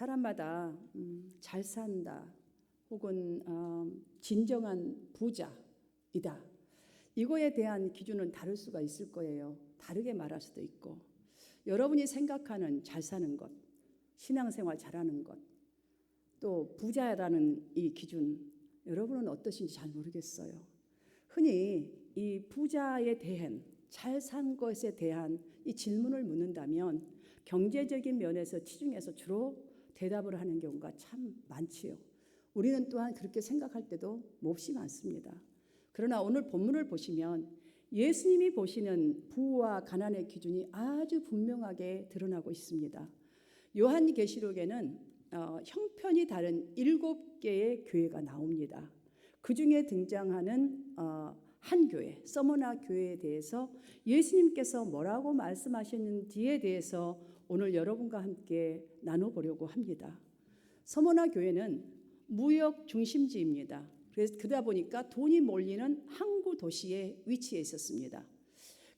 사람마다 잘 산다 혹은 진정한 부자이다, 이거에 대한 기준은 다를 수가 있을 거예요. 다르게 말할 수도 있고, 여러분이 생각하는 잘 사는 것, 신앙생활 잘하는 것, 또 부자라는 이 기준, 여러분은 어떠신지 잘 모르겠어요. 흔히 이 부자에 대한, 잘 산 것에 대한 이 질문을 묻는다면 경제적인 면에서 치중해서 주로 대답을 하는 경우가 참 많지요. 우리는 또한 그렇게 생각할 때도 몹시 많습니다. 그러나 오늘 본문을 보시면 예수님이 보시는 부와 가난의 기준이 아주 분명하게 드러나고 있습니다. 요한계시록에는 형편이 다른 7개의 교회가 나옵니다. 그 중에 등장하는 한 교회, 서머나 교회에 대해서 예수님께서 뭐라고 말씀하셨는지에 대해서 오늘 여러분과 함께 나눠보려고 합니다. 서머나 교회는 무역 중심지입니다. 그래서 그러다 보니까 돈이 몰리는 항구 도시에 위치해 있었습니다.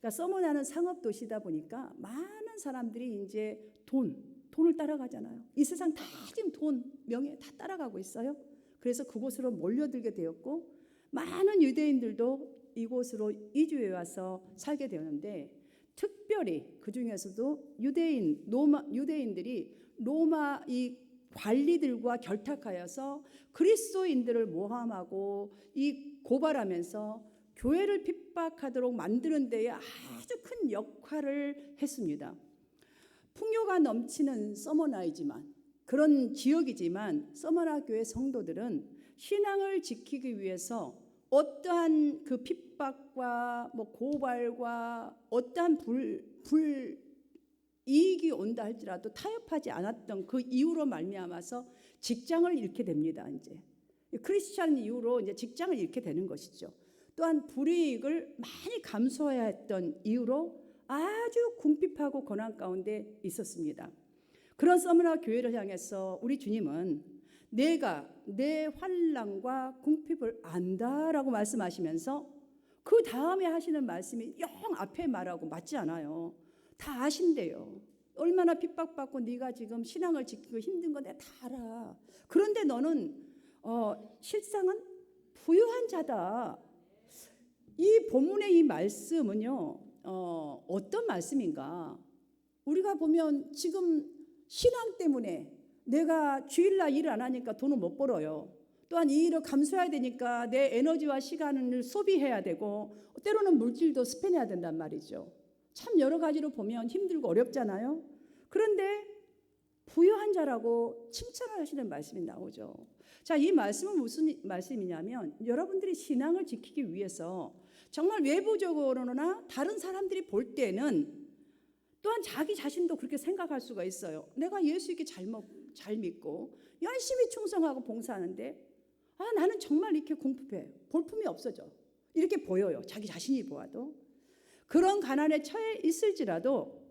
그러니까 서머나는 상업 도시다 보니까 많은 사람들이 이제 돈을 따라가잖아요. 이 세상 다 지금 돈, 명예 다 따라가고 있어요. 그래서 그곳으로 몰려들게 되었고, 많은 유대인들도 이곳으로 이주해 와서 살게 되었는데, 특별히 그 중에서도 유대인들이 로마 이 관리들과 결탁하여서 그리스도인들을 모함하고 이 고발하면서 교회를 핍박하도록 만드는 데에 아주 큰 역할을 했습니다. 풍요가 넘치는 서머나이지만, 그런 지역이지만 서머나 교회 성도들은 신앙을 지키기 위해서 어떠한 그 핍박과 고발과 어떠한 이익이 온다 할지라도 타협하지 않았던 그 이유로 말미암아서 직장을 잃게 됩니다. 이제 크리스찬 이후로 이제 직장을 잃게 되는 것이죠. 또한 불이익을 많이 감수해야 했던 이유로 아주 궁핍하고 고난 가운데 있었습니다. 그런 서머나 교회를 향해서 우리 주님은 내가 내 환난과 궁핍을 안다라고 말씀하시면서 그 다음에 하시는 말씀이 영 앞에 말하고 맞지 않아요. 다 아신대요. 얼마나 핍박받고 네가 지금 신앙을 지키고 힘든 거 내가 다 알아. 그런데 너는 실상은 부유한 자다. 이 본문의 이 말씀은요, 어떤 말씀인가? 우리가 보면 지금 신앙 때문에 내가 주일날 일을 안 하니까 돈을 못 벌어요. 또한 이 일을 감수해야 되니까 내 에너지와 시간을 소비해야 되고, 때로는 물질도 스페인해야 된단 말이죠. 참 여러 가지로 보면 힘들고 어렵잖아요. 그런데 부유한 자라고 칭찬을 하시는 말씀이 나오죠. 자, 이 말씀은 무슨 말씀이냐면, 여러분들이 신앙을 지키기 위해서 정말 외부적으로나 다른 사람들이 볼 때는, 또한 자기 자신도 그렇게 생각할 수가 있어요. 내가 예수 이렇게 잘 믿고 열심히 충성하고 봉사하는데 나는 정말 이렇게 궁핍해. 볼품이 없어져. 이렇게 보여요. 자기 자신이 보아도. 그런 가난에 처해 있을지라도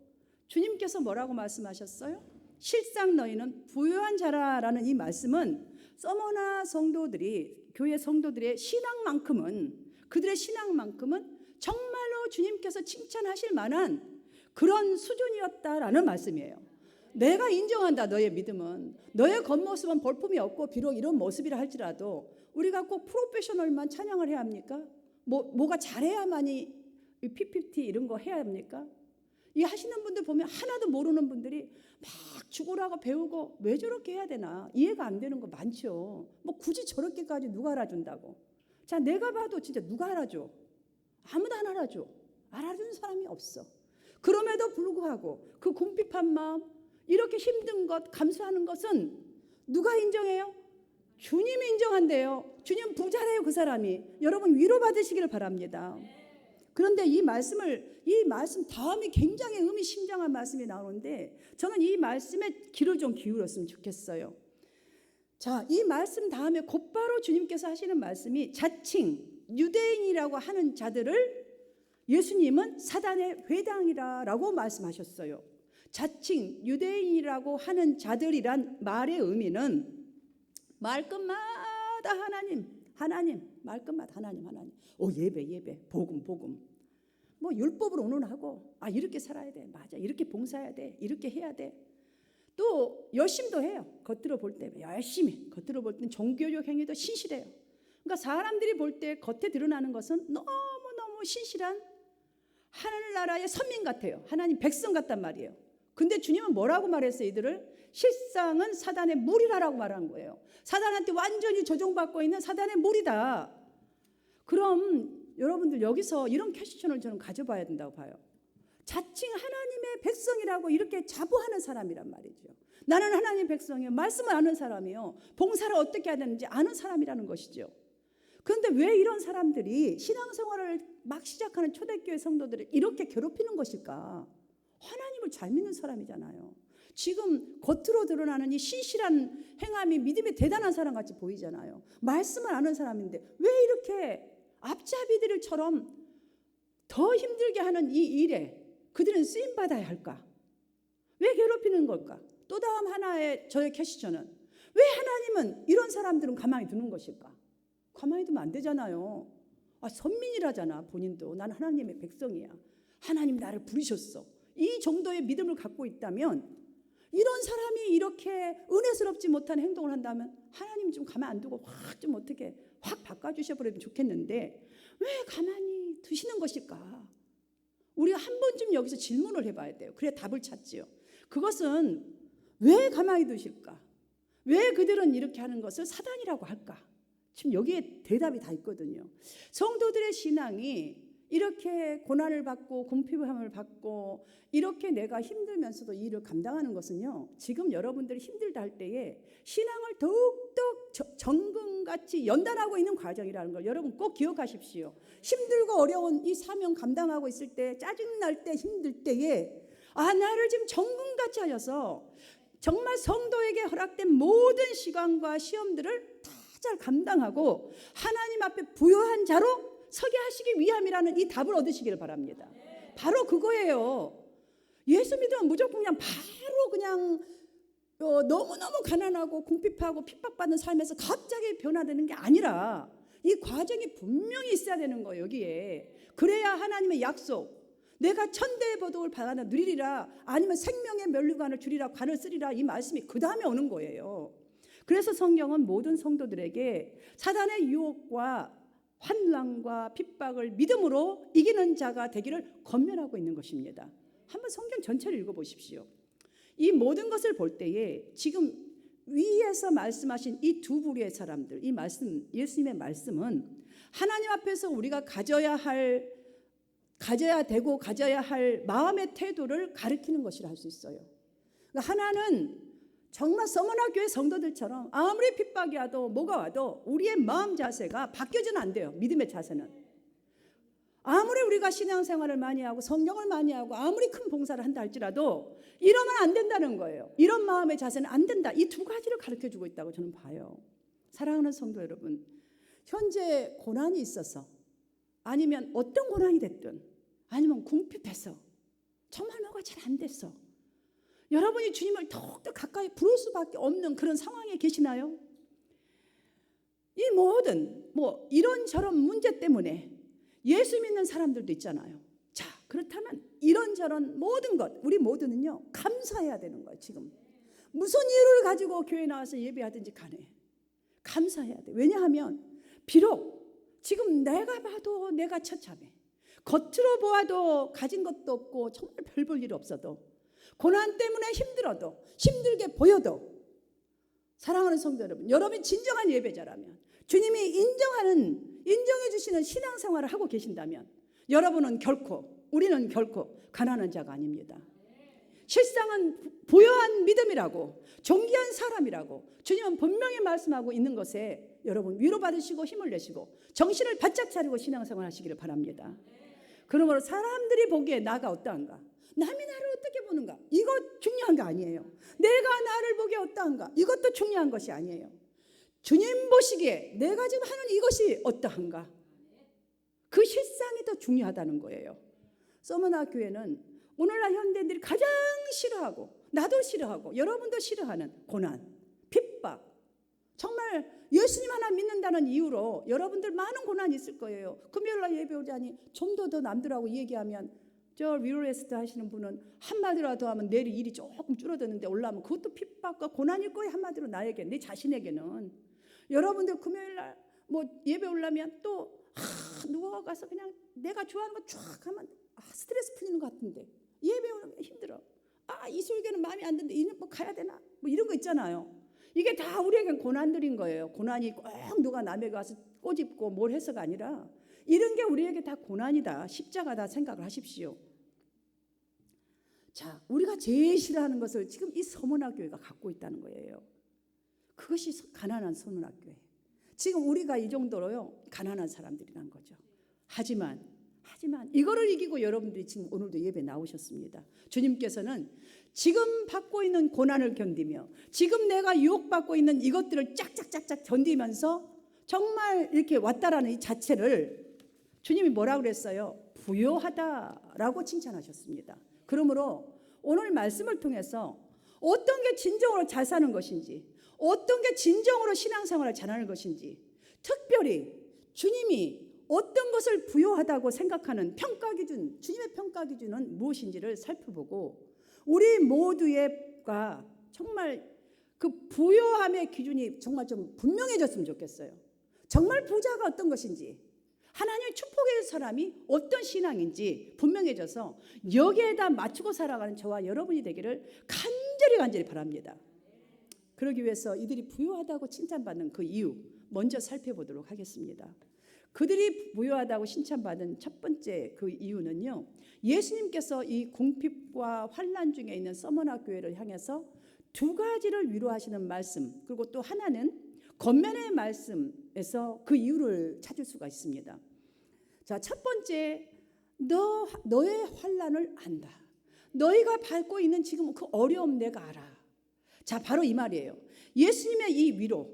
주님께서 뭐라고 말씀하셨어요? 실상 너희는 부유한 자라라는 이 말씀은 서머나 성도들이, 교회 성도들의 신앙만큼은, 그들의 신앙만큼은 정말로 주님께서 칭찬하실 만한 그런 수준이었다라는 말씀이에요. 내가 인정한다. 너의 믿음은, 너의 겉모습은 볼품이 없고 비록 이런 모습이라 할지라도 우리가 꼭 프로페셔널만 찬양을 해야 합니까? 뭐가 잘해야만이 PPT 이런 거 해야 합니까? 이 하시는 분들 보면 하나도 모르는 분들이 막 죽으라고 배우고 왜 저렇게 해야 되나 이해가 안 되는 거 많죠. 굳이 저렇게까지 누가 알아준다고. 자, 내가 봐도 진짜 누가 알아줘? 아무도 안 알아줘. 알아주는 사람이 없어. 그럼에도 불구하고 그 궁핍한 마음, 이렇게 힘든 것 감수하는 것은 누가 인정해요? 주님이 인정한대요. 주님 부자래요. 그 사람이. 여러분 위로받으시기를 바랍니다. 그런데 이 말씀 다음에 굉장히 의미심장한 말씀이 나오는데, 저는 이 말씀에 귀를 좀 기울였으면 좋겠어요. 자, 이 말씀 다음에 곧바로 주님께서 하시는 말씀이, 자칭 유대인이라고 하는 자들을 예수님은 사단의 회당이라고 말씀하셨어요. 자칭 유대인이라고 하는 자들이란 말의 의미는 말끝마다 하나님, 말끝마다 하나님. 예배, 복음. 율법을 온원하고, 이렇게 살아야 돼. 맞아. 이렇게 봉사해야 돼. 이렇게 해야 돼. 또 열심도 해요. 겉으로 볼 때 열심히, 겉으로 볼 때는 종교적 행위도 신실해요. 그러니까 사람들이 볼 때 겉에 드러나는 것은 너무너무 신실한 하늘나라의 선민 같아요. 하나님 백성 같단 말이에요. 근데 주님은 뭐라고 말했어요? 이들을 실상은 사단의 무리라라고 말한 거예요. 사단한테 완전히 조종받고 있는 사단의 무리다. 그럼 여러분들 여기서 이런 퀘스천을 저는 가져봐야 된다고 봐요. 자칭 하나님의 백성이라고 이렇게 자부하는 사람이란 말이죠. 나는 하나님의 백성이요, 말씀을 아는 사람이요, 봉사를 어떻게 해야 되는지 아는 사람이라는 것이죠. 그런데 왜 이런 사람들이 신앙생활을 막 시작하는 초대교회 성도들을 이렇게 괴롭히는 것일까? 하나님을 잘 믿는 사람이잖아요. 지금 겉으로 드러나는 이 신실한 행함이 믿음이 대단한 사람 같이 보이잖아요. 말씀을 아는 사람인데 왜 이렇게 앞잡이들처럼 더 힘들게 하는 이 일에 그들은 쓰임받아야 할까? 왜 괴롭히는 걸까? 또 다음 하나의 저의 퀘스천은 왜 하나님은 이런 사람들은 가만히 두는 것일까? 가만히 두면 안 되잖아요. 선민이라잖아. 본인도 난 하나님의 백성이야. 하나님 나를 부르셨어. 이 정도의 믿음을 갖고 있다면, 이런 사람이 이렇게 은혜스럽지 못한 행동을 한다면 하나님 좀 가만 안 두고 좀 어떻게 확 바꿔주셔버리면 좋겠는데 왜 가만히 두시는 것일까? 우리가 한 번쯤 여기서 질문을 해봐야 돼요. 그래야 답을 찾지요. 그것은 왜 가만히 두실까? 왜 그들은 이렇게 하는 것을 사단이라고 할까? 지금 여기에 대답이 다 있거든요. 성도들의 신앙이 이렇게 고난을 받고 궁핍함을 받고 이렇게 내가 힘들면서도 이 일을 감당하는 것은요, 지금 여러분들이 힘들다 할 때에 신앙을 더욱더 정금같이 연단하고 있는 과정이라는 걸 여러분 꼭 기억하십시오. 힘들고 어려운 이 사명 감당하고 있을 때, 짜증날 때, 힘들 때에 나를 지금 정금같이 하셔서 정말 성도에게 허락된 모든 시간과 시험들을 다 잘 감당하고 하나님 앞에 부요한 자로 서게 하시기 위함이라는 이 답을 얻으시기를 바랍니다. 바로 그거예요. 예수 믿으면 무조건 그냥 바로 그냥 너무너무 가난하고 궁핍하고 핍박받는 삶에서 갑자기 변화되는 게 아니라 이 과정이 분명히 있어야 되는 거예요. 여기에 그래야 하나님의 약속, 내가 천대의 보복을 받아 누리리라, 아니면 생명의 면류관을 주리라, 관을 쓰리라, 이 말씀이 그 다음에 오는 거예요. 그래서 성경은 모든 성도들에게 사단의 유혹과 환난과 핍박을 믿음으로 이기는 자가 되기를 권면하고 있는 것입니다. 한번 성경 전체를 읽어보십시오. 이 모든 것을 볼 때에 지금 위에서 말씀하신 이 두 부류의 사람들, 이 말씀, 예수님의 말씀은 하나님 앞에서 우리가 가져야 되고 가져야 할 마음의 태도를 가리키는 것이라 할 수 있어요. 그러니까 하나는 정말 서머나 교회 성도들처럼 아무리 핍박이 와도 뭐가 와도 우리의 마음 자세가 바뀌어서는 안 돼요. 믿음의 자세는. 아무리 우리가 신앙생활을 많이 하고 성경을 많이 하고 아무리 큰 봉사를 한다 할지라도 이러면 안 된다는 거예요. 이런 마음의 자세는 안 된다. 이 두 가지를 가르쳐주고 있다고 저는 봐요. 사랑하는 성도 여러분, 현재 고난이 있어서, 아니면 어떤 고난이 됐든, 아니면 궁핍해서 정말 뭐가 잘 안 됐어, 여러분이 주님을 더욱더 가까이 부를 수밖에 없는 그런 상황에 계시나요? 이 모든 이런저런 문제 때문에 예수 믿는 사람들도 있잖아요. 자, 그렇다면 이런저런 모든 것, 우리 모두는요 감사해야 되는 거예요. 지금 무슨 이유를 가지고 교회 나와서 예배하든지 간에 감사해야 돼. 왜냐하면 비록 지금 내가 봐도 내가 처참해, 겉으로 보아도 가진 것도 없고 정말 별 볼 일 없어도, 고난 때문에 힘들어도, 힘들게 보여도, 사랑하는 성도 여러분, 여러분이 진정한 예배자라면, 주님이 인정해 주시는 신앙생활을 하고 계신다면 우리는 결코 가난한 자가 아닙니다. 실상은 부요한 믿음이라고, 존귀한 사람이라고 주님은 분명히 말씀하고 있는 것에 여러분 위로받으시고 힘을 내시고 정신을 바짝 차리고 신앙생활 하시기를 바랍니다. 그러므로 사람들이 보기에 나가 어떠한가, 남이 나를 어떻게 보는가, 이거 중요한 게 아니에요. 내가 나를 보기에 어떠한가, 이것도 중요한 것이 아니에요. 주님 보시기에 내가 지금 하는 이것이 어떠한가, 그 실상이 더 중요하다는 거예요. 서머나 교회는 오늘날 현대인들이 가장 싫어하고, 나도 싫어하고 여러분도 싫어하는 고난, 핍박, 정말 예수님 하나 믿는다는 이유로 여러분들 많은 고난이 있을 거예요. 금요일날 예배 오자니 좀 더 남들하고 얘기하면 저 리얼에스트 하시는 분은 한마디라도 하면 내일 일이 조금 줄어드는데 올라오면 그것도 핍박과 고난일 거예요. 한마디로 나에게, 내 자신에게는. 여러분들 금요일 날 뭐 예배 올라면 또 누가 가서 그냥 내가 좋아하는 거 쫙 하면 스트레스 풀리는 것 같은데 예배 오면 힘들어. 이 설교는 마음에 안 드는데 이는 뭐 가야 되나? 뭐 이런 거 있잖아요. 이게 다 우리에겐 고난들인 거예요. 고난이 꼭 누가 남에게 와서 꼬집고 뭘 해서가 아니라 이런 게 우리에게 다 고난이다, 십자가다 생각을 하십시오. 자, 우리가 제일 싫어하는 것을 지금 이 서문화교회가 갖고 있다는 거예요. 그것이 가난한 서문화교회. 지금 우리가 이 정도로요 가난한 사람들이란 거죠. 하지만 이거를 이기고 여러분들이 지금 오늘도 예배 나오셨습니다. 주님께서는 지금 받고 있는 고난을 견디며 지금 내가 유혹받고 있는 이것들을 짝짝짝짝 견디면서 정말 이렇게 왔다라는 이 자체를 주님이 뭐라고 그랬어요? 부요하다라고 칭찬하셨습니다. 그러므로 오늘 말씀을 통해서 어떤 게 진정으로 잘 사는 것인지, 어떤 게 진정으로 신앙생활을 잘하는 것인지, 특별히 주님이 어떤 것을 부요하다고 생각하는 평가기준, 주님의 평가기준은 무엇인지를 살펴보고 우리 모두가 정말 그 부요함의 기준이 정말 좀 분명해졌으면 좋겠어요. 정말 부자가 어떤 것인지, 하나님의 축복의 사람이 어떤 신앙인지 분명해져서 여기에다 맞추고 살아가는 저와 여러분이 되기를 간절히 바랍니다. 그러기 위해서 이들이 부요하다고 칭찬받는 그 이유 먼저 살펴보도록 하겠습니다. 그들이 부요하다고 칭찬받은 첫 번째 그 이유는요, 예수님께서 이 궁핍과 환난 중에 있는 서머나 교회를 향해서 두 가지를 위로하시는 말씀, 그리고 또 하나는 겉면의 말씀에서 그 이유를 찾을 수가 있습니다. 자, 첫 번째, 너의 환난을 안다. 너희가 밟고 있는 지금 그 어려움 내가 알아. 자, 바로 이 말이에요. 예수님의 이 위로.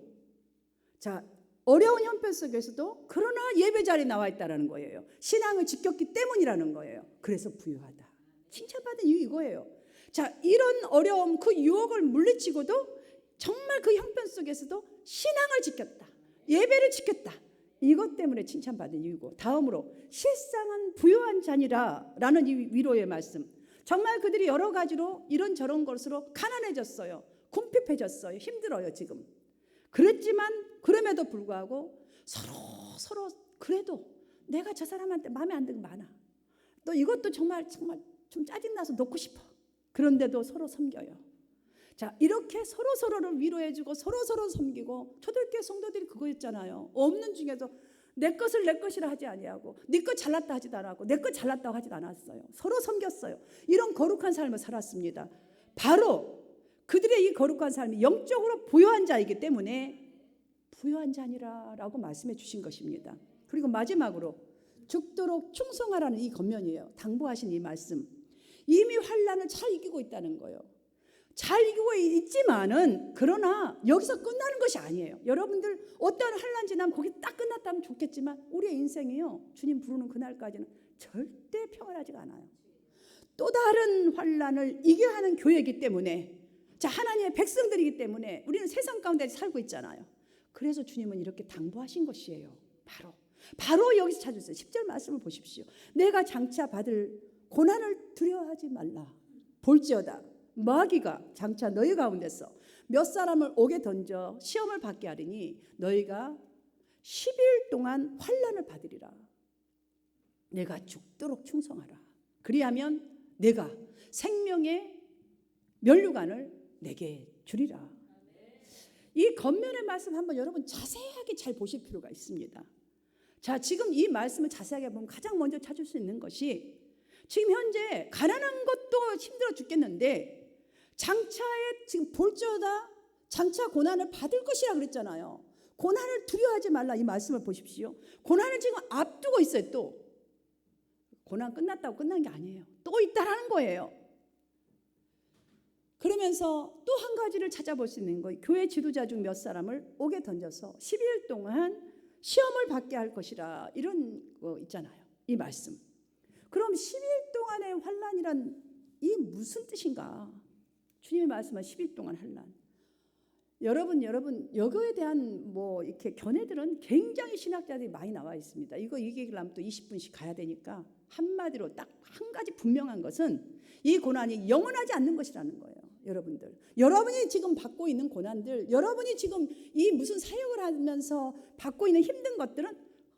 자, 어려운 형편 속에서도 그러나 예배 자리에 나와 있다는 거예요. 신앙을 지켰기 때문이라는 거예요. 그래서 부유하다. 칭찬받은 이유 이거예요. 자, 이런 어려움, 그 유혹을 물리치고도 정말 그 형편 속에서도 신앙을 지켰다. 예배를 지켰다. 이것 때문에 칭찬받은 이유고, 다음으로 실상은 부유한 자니라 라는 이 위로의 말씀. 정말 그들이 여러 가지로 이런저런 것으로 가난해졌어요. 궁핍해졌어요. 힘들어요 지금. 그랬지만 그럼에도 불구하고 서로 그래도 내가 저 사람한테 마음에 안 드는 거 많아. 또 이것도 정말 좀 짜증나서 놓고 싶어. 그런데도 서로 섬겨요. 자, 이렇게 서로를 위로해주고 서로 섬기고, 초대교회 성도들이 그거였잖아요. 없는 중에도 내 것을 내 것이라 하지 아니하고 네 것 잘났다 하지도 않았고 내 것 잘났다고 하지도 않았어요. 서로 섬겼어요. 이런 거룩한 삶을 살았습니다. 바로 그들의 이 거룩한 삶이 영적으로 부유한 자이기 때문에 부유한 자니라 라고 말씀해 주신 것입니다. 그리고 마지막으로 죽도록 충성하라는 이 겉면이에요. 당부하신 이 말씀. 이미 환난을 잘 이기고 있다는 거예요. 잘 이기고 있지만은 그러나 여기서 끝나는 것이 아니에요. 여러분들 어떤 환난 지나면 거기 딱 끝났다면 좋겠지만 우리의 인생이요, 주님 부르는 그날까지는 절대 평안하지가 않아요. 또 다른 환난을 이겨야 하는 교회이기 때문에, 자, 하나님의 백성들이기 때문에 우리는 세상 가운데 살고 있잖아요. 그래서 주님은 이렇게 당부하신 것이에요. 바로 여기서 찾으세요. 10절 말씀을 보십시오. 내가 장차 받을 고난을 두려워하지 말라. 볼지어다 마귀가 장차 너희 가운데서 몇 사람을 옥에 던져 시험을 받게 하리니 너희가 10일 동안 환난을 받으리라. 내가 죽도록 충성하라. 그리하면 내가 생명의 면류관을 내게 주리라. 이 겉면의 말씀 한번 여러분 자세하게 잘 보실 필요가 있습니다. 자, 지금 이 말씀을 자세하게 보면 가장 먼저 찾을 수 있는 것이, 지금 현재 가난한 것도 힘들어 죽겠는데 장차에 지금 볼지어다 장차 고난을 받을 것이라 그랬잖아요. 고난을 두려워하지 말라, 이 말씀을 보십시오. 고난을 지금 앞두고 있어요. 또 고난 끝났다고 끝난 게 아니에요. 또 있다라는 거예요. 그러면서 또 한 가지를 찾아볼 수 있는 거예요. 교회 지도자 중 몇 사람을 옥에 던져서 10일 동안 시험을 받게 할 것이라, 이런 거 있잖아요. 이 말씀. 그럼 10일 동안의 환난이란 이 무슨 뜻인가? 주님의 말씀은 10일 동안 환난. 여러분 여거에 대한 뭐 이렇게 견해들은 굉장히 신학자들이 많이 나와 있습니다. 이 얘기를 하면 또 20분씩 가야 되니까 한마디로 딱 한 가지 분명한 것은 이 고난이 영원하지 않는 것이라는 거예요. 여러분들, 여러분이 지금 받고 있는 고난들, 여러분이 지금 이 무슨 사역을 하면서 받고 있는 힘든 것들은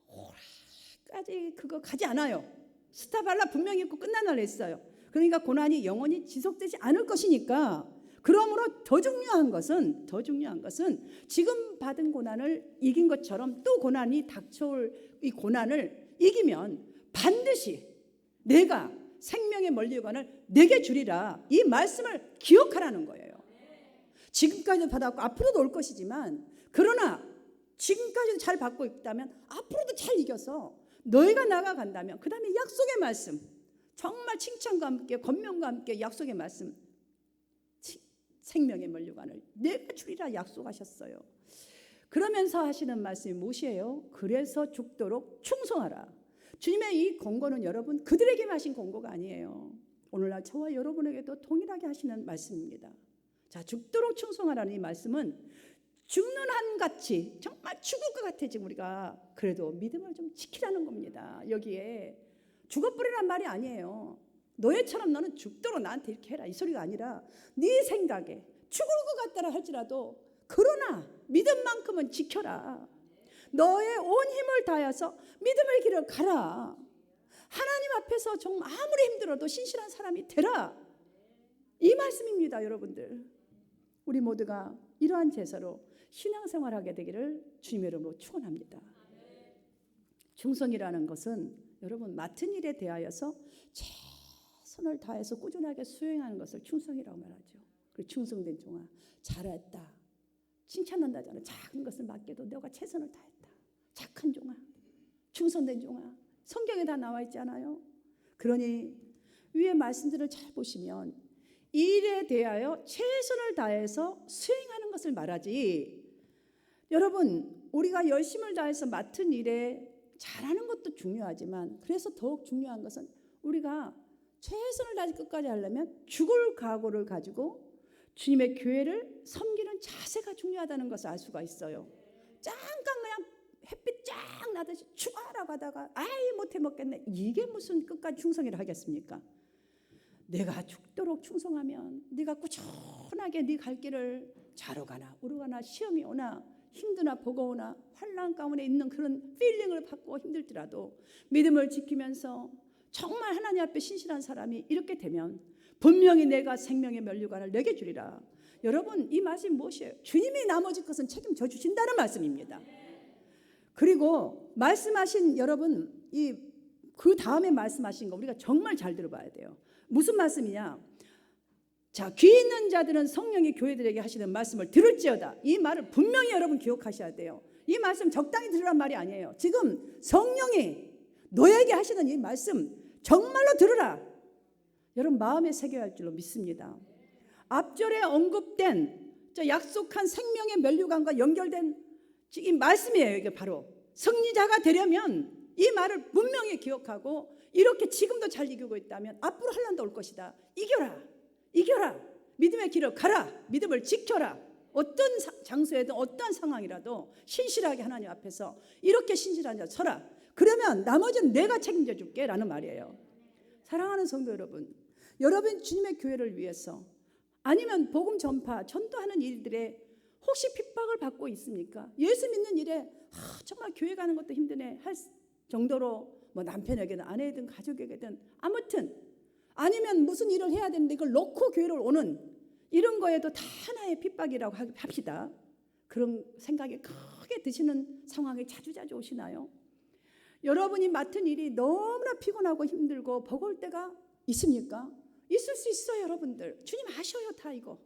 오래까지 그거 가지 않아요. 스타발라 분명히 있고 끝난 날 했어요. 그러니까 고난이 영원히 지속되지 않을 것이니까, 그러므로 더 중요한 것은 지금 받은 고난을 이긴 것처럼 또 고난이 닥쳐올 이 고난을 이기면 반드시 내가 생명의 면류관을 내게 주리라, 이 말씀을 기억하라는 거예요. 지금까지도 받았고 앞으로도 올 것이지만, 그러나 지금까지도 잘 받고 있다면 앞으로도 잘 이겨서 너희가 나아간다면, 그 다음에 약속의 말씀, 정말 칭찬과 함께 권면과 함께 약속의 말씀, 생명의 면류관을 내가 주리라 약속하셨어요. 그러면서 하시는 말씀이 무엇이에요? 그래서 죽도록 충성하라. 주님의 이 권고는 여러분 그들에게만 하신 권고가 아니에요. 오늘날 저와 여러분에게도 동일하게 하시는 말씀입니다. 자, 죽도록 충성하라는 이 말씀은 죽는 한같이 정말 죽을 것 같아 지금 우리가, 그래도 믿음을 좀 지키라는 겁니다. 여기에 죽어버리란 말이 아니에요. 너희처럼 너는 죽도록 나한테 이렇게 해라, 이 소리가 아니라 네 생각에 죽을 것 같다라 할지라도 그러나 믿음만큼은 지켜라. 너의 온 힘을 다해서 믿음의 길을 가라. 하나님 앞에서 정말 아무리 힘들어도 신실한 사람이 되라, 이 말씀입니다. 여러분들, 우리 모두가 이러한 제사로 신앙생활하게 되기를 주님의 이름으로 축원합니다. 충성이라는 것은 여러분 맡은 일에 대하여서 최선을 다해서 꾸준하게 수행하는 것을 충성이라고 말하죠. 그 충성된 종아 잘했다, 칭찬한다잖아요. 작은 것을 맡겨도 너가 최선을 다했다. 착한 종아, 충성된 종아, 성경에 다 나와 있잖아요. 그러니 위의 말씀들을 잘 보시면 일에 대하여 최선을 다해서 수행하는 것을 말하지, 여러분 우리가 열심을 다해서 맡은 일에 잘하는 것도 중요하지만, 그래서 더욱 중요한 것은 우리가 최선을 다해서 끝까지 하려면 죽을 각오를 가지고 주님의 교회를 섬기는 자세가 중요하다는 것을 알 수가 있어요. 잠깐 그냥 햇빛 쫙 나듯이 죽어라고 하다가 아이 못해 먹겠네, 이게 무슨 끝까지 충성이라 하겠습니까? 내가 죽도록 충성하면 네가 꾸준하게 네 갈 길을 좌로 가나 우로 가나 시험이 오나 힘드나 버거우나 환난 가운데 있는 그런 필링을 받고 힘들더라도 믿음을 지키면서 정말 하나님 앞에 신실한 사람이 이렇게 되면 분명히 내가 생명의 면류관을 내게 주리라. 여러분 이 말씀이 무엇이에요? 주님이 나머지 것은 책임져 주신다는 말씀입니다. 그리고 말씀하신 여러분 그 다음에 말씀하신 거 우리가 정말 잘 들어봐야 돼요. 무슨 말씀이냐? 자, 귀 있는 자들은 성령이 교회들에게 하시는 말씀을 들을지어다. 이 말을 분명히 여러분 기억하셔야 돼요. 이 말씀 적당히 들으란 말이 아니에요. 지금 성령이 너에게 하시는 이 말씀 정말로 들으라. 여러분 마음에 새겨야 할 줄로 믿습니다. 앞절에 언급된 저 약속한 생명의 면류관과 연결된 이 말씀이에요. 이게 바로 승리자가 되려면 이 말을 분명히 기억하고 이렇게 지금도 잘 이기고 있다면 앞으로 할 날도 올 것이다. 이겨라. 믿음의 길을 가라. 믿음을 지켜라. 어떤 장소에든 어떤 상황이라도 신실하게 하나님 앞에서 이렇게 신실한 자 서라. 그러면 나머지는 내가 책임져 줄게 라는 말이에요. 사랑하는 성도 여러분, 여러분 주님의 교회를 위해서 아니면 복음 전파, 전도하는 일들에 혹시 핍박을 받고 있습니까? 예수 믿는 일에 정말 교회 가는 것도 힘드네 할 정도로 뭐 남편에게든 아내든 가족에게든 아무튼 아니면 무슨 일을 해야 되는데 이걸 놓고 교회를 오는 이런 거에도 다 하나의 핍박이라고 합시다. 그런 생각이 크게 드시는 상황이 자주자주 오시나요? 여러분이 맡은 일이 너무나 피곤하고 힘들고 버거울 때가 있습니까? 있을 수 있어요. 여러분들 주님 아셔요. 다 이거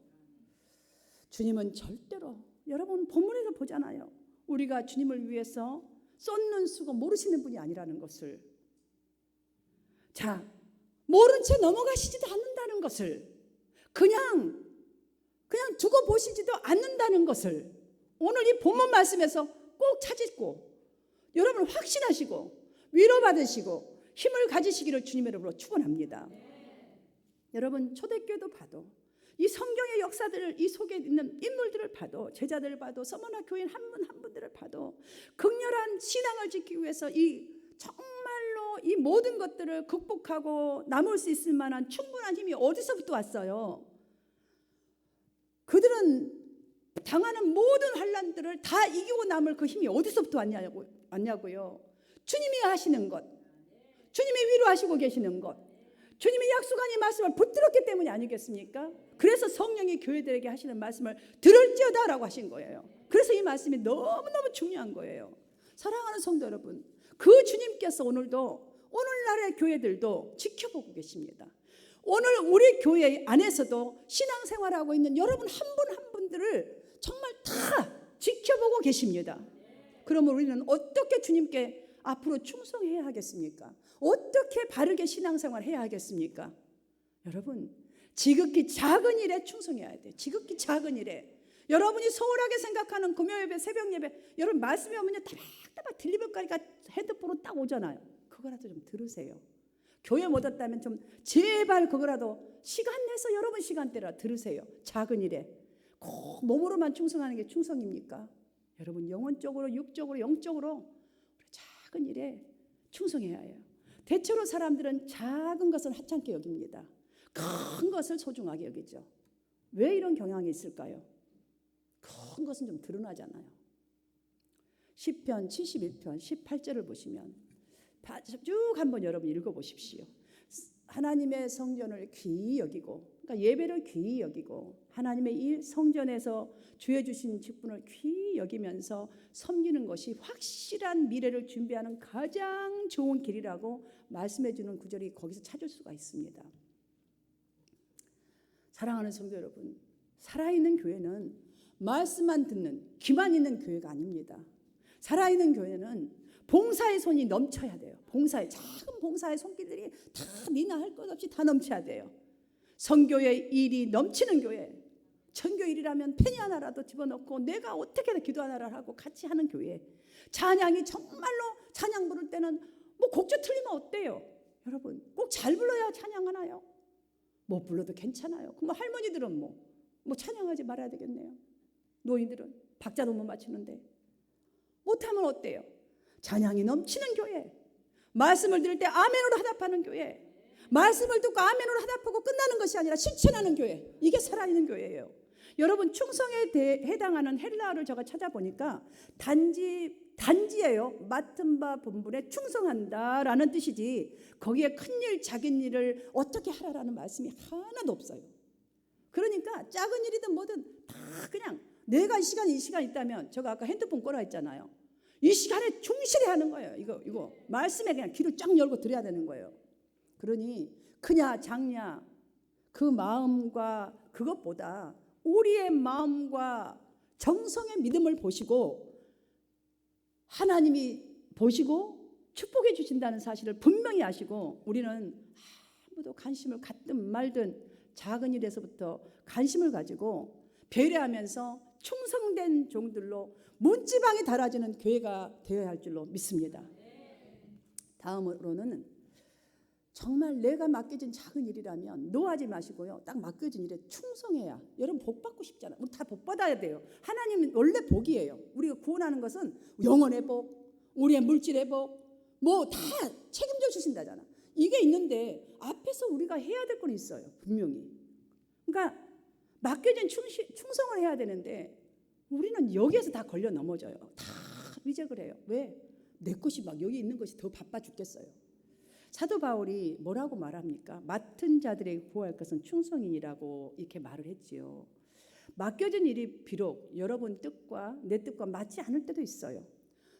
주님은 절대로 여러분 본문에서 보잖아요. 우리가 주님을 위해서 쏟는 수고 모르시는 분이 아니라는 것을, 자 모른 채 넘어가시지도 않는다는 것을, 그냥 두고 보시지도 않는다는 것을 오늘 이 본문 말씀에서 꼭 찾으시고 여러분 확신하시고 위로받으시고 힘을 가지시기를 주님의 이름으로 축원합니다. 여러분 초대교회도 봐도 이 성경의 역사들을 이 속에 있는 인물들을 봐도 제자들을 봐도 서머나 교인 한 분 한 분들을 봐도 극렬한 신앙을 지키기 위해서 이 정말로 이 모든 것들을 극복하고 남을 수 있을 만한 충분한 힘이 어디서부터 왔어요? 그들은 당하는 모든 환난들을 다 이기고 남을 그 힘이 어디서부터 왔냐고요. 주님이 하시는 것, 주님이 위로하시고 계시는 것, 주님이 약속한 이 말씀을 붙들었기 때문이 아니겠습니까? 그래서 성령이 교회들에게 하시는 말씀을 들을지어다 라고 하신 거예요. 그래서 이 말씀이 너무너무 중요한 거예요. 사랑하는 성도 여러분, 그 주님께서 오늘도 오늘날의 교회들도 지켜보고 계십니다. 오늘 우리 교회 안에서도 신앙생활하고 있는 여러분 한 분 한 분들을 정말 다 지켜보고 계십니다. 그러면 우리는 어떻게 주님께 앞으로 충성해야 하겠습니까? 어떻게 바르게 신앙생활 해야 하겠습니까? 여러분, 지극히 작은 일에 충성해야 돼요. 지극히 작은 일에. 여러분이 소홀하게 생각하는 금요예배, 새벽예배, 여러분 말씀이 오면 따박따박 들리면 거니까 핸드폰으로 딱 오잖아요. 그거라도 좀 들으세요. 교회 못 왔다면 좀 제발 그거라도 시간 내서 여러분 시간대라 들으세요. 작은 일에. 꼭 몸으로만 충성하는 게 충성입니까? 여러분 영혼적으로, 육적으로, 영적으로 작은 일에 충성해야 해요. 대체로 사람들은 작은 것은 하찮게 여깁니다. 큰 것을 소중하게 여기죠. 왜 이런 경향이 있을까요? 큰 것은 좀 드러나잖아요. 시편 71편 18절을 보시면 쭉 한번 여러분 읽어보십시오. 하나님의 성전을 귀히 여기고, 그러니까 예배를 귀히 여기고 하나님의 이 성전에서 주의 주신 직분을 귀히 여기면서 섬기는 것이 확실한 미래를 준비하는 가장 좋은 길이라고 말씀해 주는 구절이 거기서 찾을 수가 있습니다. 사랑하는 성도 여러분, 살아있는 교회는 말씀만 듣는 귀만 있는 교회가 아닙니다. 살아있는 교회는 봉사의 손이 넘쳐야 돼요. 봉사의 작은 봉사의 손길들이 다 니나 할 것 없이 다 넘쳐야 돼요. 선교의 일이 넘치는 교회, 전교 일이라면 펜이 하나라도 집어넣고 내가 어떻게 기도 하나를 하고 같이 하는 교회. 찬양이 정말로 찬양 부를 때는 뭐 곡조 틀리면 어때요? 여러분 꼭 잘 불러야 찬양하나요? 못 불러도 괜찮아요. 그럼 할머니들은 뭐 찬양하지 말아야 되겠네요. 노인들은 박자도 못 맞추는데 못하면 어때요? 찬양이 넘치는 교회, 말씀을 들을 때 아멘으로 화답하는 교회, 말씀을 듣고 아멘으로 화답하고 끝나는 것이 아니라 실천하는 교회, 이게 살아있는 교회예요. 여러분 충성에 해당하는 헬라어를 제가 찾아보니까 단지예요. 맡은 바 본분에 충성한다라는 뜻이지 거기에 큰일 작은 일을 어떻게 하라라는 말씀이 하나도 없어요. 그러니까 작은 일이든 뭐든 다 그냥 내가 이 시간 있다면, 제가 아까 핸드폰 꺼라 했잖아요. 이 시간에 충실히 하는 거예요. 이거 말씀에 그냥 귀를 쫙 열고 들어야 되는 거예요. 그러니 크냐 작냐 그 마음과 그것보다 우리의 마음과 정성의 믿음을 보시고 하나님이 보시고 축복해 주신다는 사실을 분명히 아시고, 우리는 아무도 관심을 갖든 말든 작은 일에서부터 관심을 가지고 배려하면서 충성된 종들로 문지방에 달아지는 교회가 되어야 할 줄로 믿습니다. 다음으로는 정말 내가 맡겨진 작은 일이라면 노하지 마시고요. 딱 맡겨진 일에 충성해야. 여러분 복 받고 싶잖아요. 우리 다 복 받아야 돼요. 하나님은 원래 복이에요. 우리가 구원하는 것은 영혼의 복, 우리의 물질의 복, 뭐 다 책임져 주신다잖아. 이게 있는데 앞에서 우리가 해야 될 건 있어요. 분명히. 그러니까 맡겨진 충성을 해야 되는데 우리는 여기에서 다 걸려 넘어져요. 다 위적을 해요. 왜? 내 것이 막 여기 있는 것이 더 바빠 죽겠어요. 사도 바울이 뭐라고 말합니까? 맡은 자들에게 구할 것은 충성이라고 이렇게 말을 했지요. 맡겨진 일이 비록 여러분 뜻과 내 뜻과 맞지 않을 때도 있어요.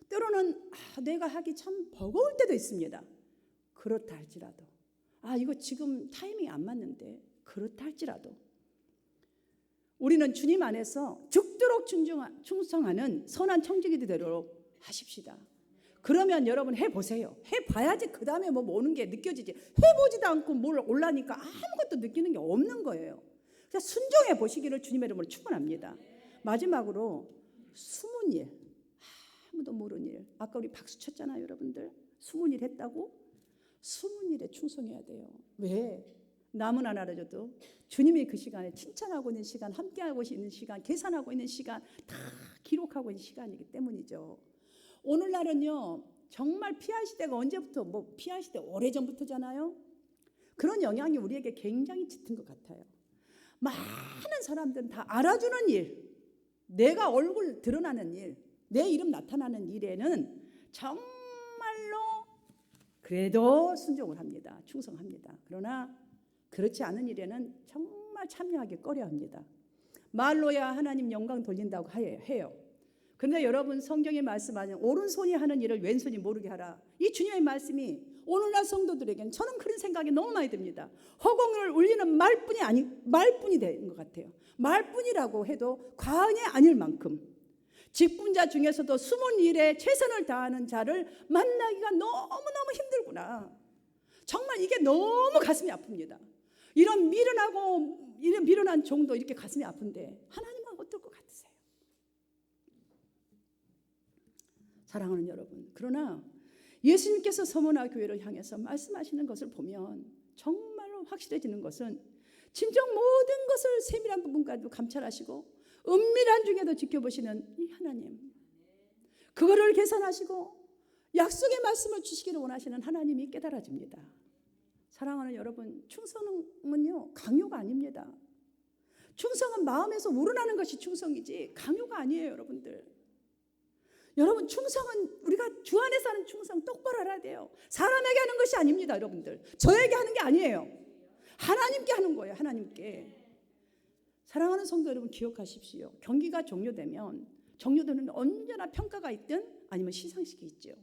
때로는 내가 하기 참 버거울 때도 있습니다. 그렇다 할지라도 이거 지금 타이밍이 안 맞는데, 그렇다 할지라도 우리는 주님 안에서 죽도록 충성하는 선한 청지기들이 되도록 하십시다. 그러면 여러분 해보세요. 해봐야지 그 다음에 뭐 오는 게 느껴지지. 해보지도 않고 뭘 올라니까 아무것도 느끼는 게 없는 거예요. 그래서 순종해 보시기를 주님의 이름으로 축원합니다. 마지막으로 숨은 일, 아무도 모르는 일. 아까 우리 박수 쳤잖아요, 여러분들. 숨은 일 했다고? 숨은 일에 충성해야 돼요. 왜? 남은 안 알아줘도 주님이 그 시간에 칭찬하고 있는 시간, 함께하고 있는 시간, 계산하고 있는 시간 다 기록하고 있는 시간이기 때문이죠. 오늘날은요 정말 피할 시대가 언제부터, 피할 시대 오래전부터잖아요. 그런 영향이 우리에게 굉장히 짙은 것 같아요. 많은 사람들은 다 알아주는 일, 내가 얼굴 드러나는 일, 내 이름 나타나는 일에는 정말로 그래도 순종을 합니다. 충성합니다. 그러나 그렇지 않은 일에는 정말 참여하기 꺼려합니다. 말로야 하나님 영광 돌린다고 해요. 그런데 여러분, 성경에 말씀하는 오른손이 하는 일을 왼손이 모르게 하라, 이 주님의 말씀이 오늘날 성도들에게는 저는 그런 생각이 너무 많이 듭니다. 허공을 울리는 말뿐이 된 것 같아요. 말뿐이라고 해도 과언이 아닐 만큼 직분자 중에서도 숨은 일에 최선을 다하는 자를 만나기가 너무너무 힘들구나. 정말 이게 너무 가슴이 아픕니다. 이런 미련한 종도 이렇게 가슴이 아픈데 하나님은 어떨 것 같으세요? 사랑하는 여러분, 그러나 예수님께서 서머나 교회를 향해서 말씀하시는 것을 보면 정말로 확실해지는 것은 진정 모든 것을 세밀한 부분까지도 감찰하시고 은밀한 중에도 지켜보시는 이 하나님, 그거를 계산하시고 약속의 말씀을 주시기를 원하시는 하나님이 깨달아집니다. 사랑하는 여러분, 충성은요 강요가 아닙니다. 충성은 마음에서 우러나는 것이 충성이지 강요가 아니에요. 여러분, 충성은 우리가 주 안에서 하는 충성 똑바로 알아야 돼요. 사람에게 하는 것이 아닙니다. 여러분들, 저에게 하는 게 아니에요. 하나님께 하는 거예요. 하나님께. 사랑하는 성도 여러분, 기억하십시오. 경기가 종료되면 종료되는 언제나 평가가 있든 아니면 시상식이 있죠.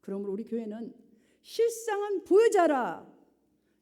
그러므로 우리 교회는 실상은 부유자라,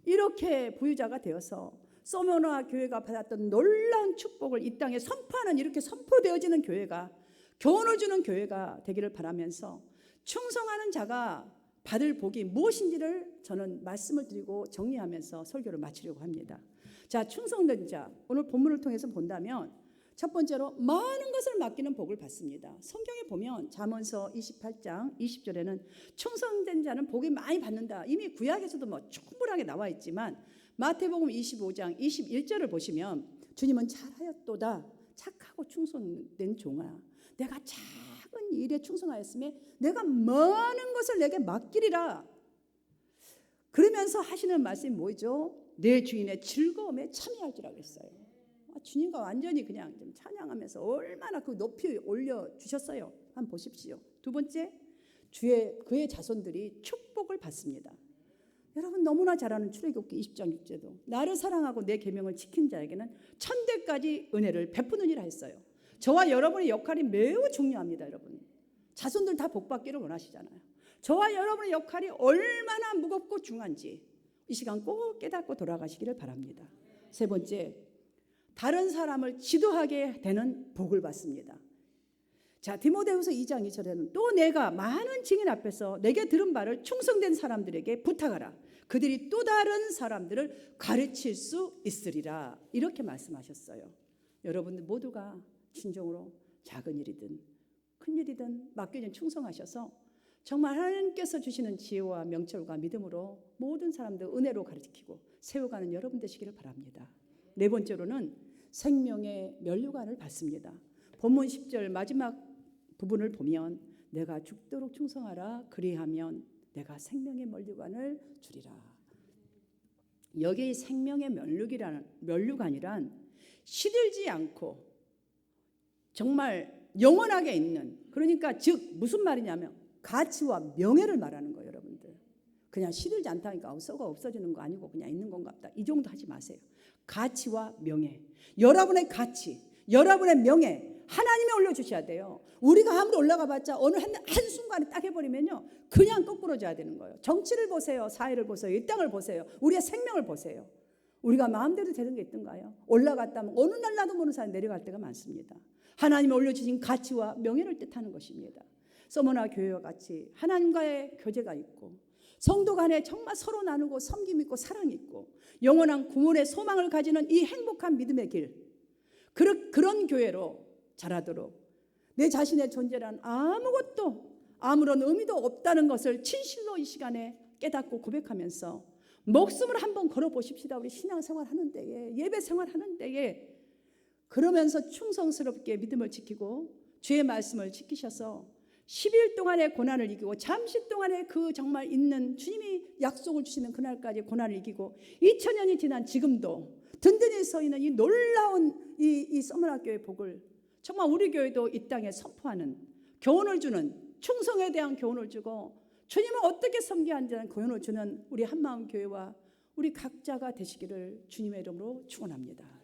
이렇게 부유자가 되어서 서머나 교회가 받았던 놀라운 축복을 이 땅에 선포하는, 이렇게 선포되어지는 교회가, 교훈을 주는 교회가 되기를 바라면서 충성하는 자가 받을 복이 무엇인지를 저는 말씀을 드리고 정리하면서 설교를 마치려고 합니다. 자, 충성된 자, 오늘 본문을 통해서 본다면 첫 번째로 많은 것을 맡기는 복을 받습니다. 성경에 보면 잠언서 28장 20절에는 충성된 자는 복이 많이 받는다. 이미 구약에서도 충분하게 나와 있지만 마태복음 25장 21절을 보시면 주님은 잘하였도다, 착하고 충성된 종아, 내가 작은 일에 충성하였으며 내가 많은 것을 내게 맡기리라. 그러면서 하시는 말씀이 뭐죠? 내 주인의 즐거움에 참여하리라 그랬어요. 주님과 완전히 그냥 좀 찬양하면서 얼마나 그 높이 올려주셨어요. 한번 보십시오. 두 번째, 그의 자손들이 축복을 받습니다. 여러분, 너무나 잘 아는 출애굽기 20장 6절도 나를 사랑하고 내 계명을 지킨 자에게는 천대까지 은혜를 베푸느니라 했어요. 저와 여러분의 역할이 매우 중요합니다. 여러분, 자손들 다 복받기를 원하시잖아요. 저와 여러분의 역할이 얼마나 무겁고 중요한지 이 시간 꼭 깨닫고 돌아가시기를 바랍니다. 세 번째, 다른 사람을 지도하게 되는 복을 받습니다. 자, 디모데후서 2장 2절에는 또 내가 많은 증인 앞에서 내게 들은 바를 충성된 사람들에게 부탁하라. 그들이 또 다른 사람들을 가르칠 수 있으리라. 이렇게 말씀하셨어요. 여러분들 모두가 진정으로 작은 일이든 큰 일이든 맡겨진 충성하셔서 정말 하나님께서 주시는 지혜와 명철과 믿음으로 모든 사람들 은혜로 가르치고 세워가는 여러분 되시기를 바랍니다. 네 번째로는 생명의 면류관을 받습니다. 본문 10절 마지막 부분을 보면 내가 죽도록 충성하라, 그리하면 내가 생명의 면류관을 주리라. 여기 생명의 면류관이란 시들지 않고 정말 영원하게 있는, 그러니까 즉 무슨 말이냐면 가치와 명예를 말하는 거예요. 여러분들, 그냥 시들지 않다니까 썩어 없어지는 거 아니고 그냥 있는 건가 보다, 이 정도 하지 마세요. 가치와 명예, 여러분의 가치, 여러분의 명예 하나님이 올려주셔야 돼요. 우리가 아무리 올라가 봤자 어느 한순간에 딱 해버리면요 그냥 거꾸로져야 되는 거예요. 정치를 보세요, 사회를 보세요, 이 땅을 보세요, 우리의 생명을 보세요. 우리가 마음대로 되는 게 있던가요? 올라갔다면 어느 날 나도 모르는 사람이 내려갈 때가 많습니다. 하나님이 올려주신 가치와 명예를 뜻하는 것입니다. 서머나 교회와 같이 하나님과의 교제가 있고 성도 간에 정말 서로 나누고 섬김 있고 사랑 있고 영원한 구원의 소망을 가지는 이 행복한 믿음의 길, 그런 교회로 자라도록 내 자신의 존재란 아무것도 아무런 의미도 없다는 것을 진실로 이 시간에 깨닫고 고백하면서 목숨을 한번 걸어보십시다. 우리 신앙생활 하는 데에, 예배생활 하는 데에, 그러면서 충성스럽게 믿음을 지키고 주의 말씀을 지키셔서 10일 동안의 고난을 이기고 잠시 동안의 그 정말 있는 주님이 약속을 주시는 그날까지 고난을 이기고 2000년이 지난 지금도 든든히 서 있는 이 놀라운 이 서머나교회 복을 정말 우리 교회도 이 땅에 선포하는 교훈을 주는, 충성에 대한 교훈을 주고 주님을 어떻게 섬겨야 하는지는 교훈을 주는 우리 한마음교회와 우리 각자가 되시기를 주님의 이름으로 축원합니다.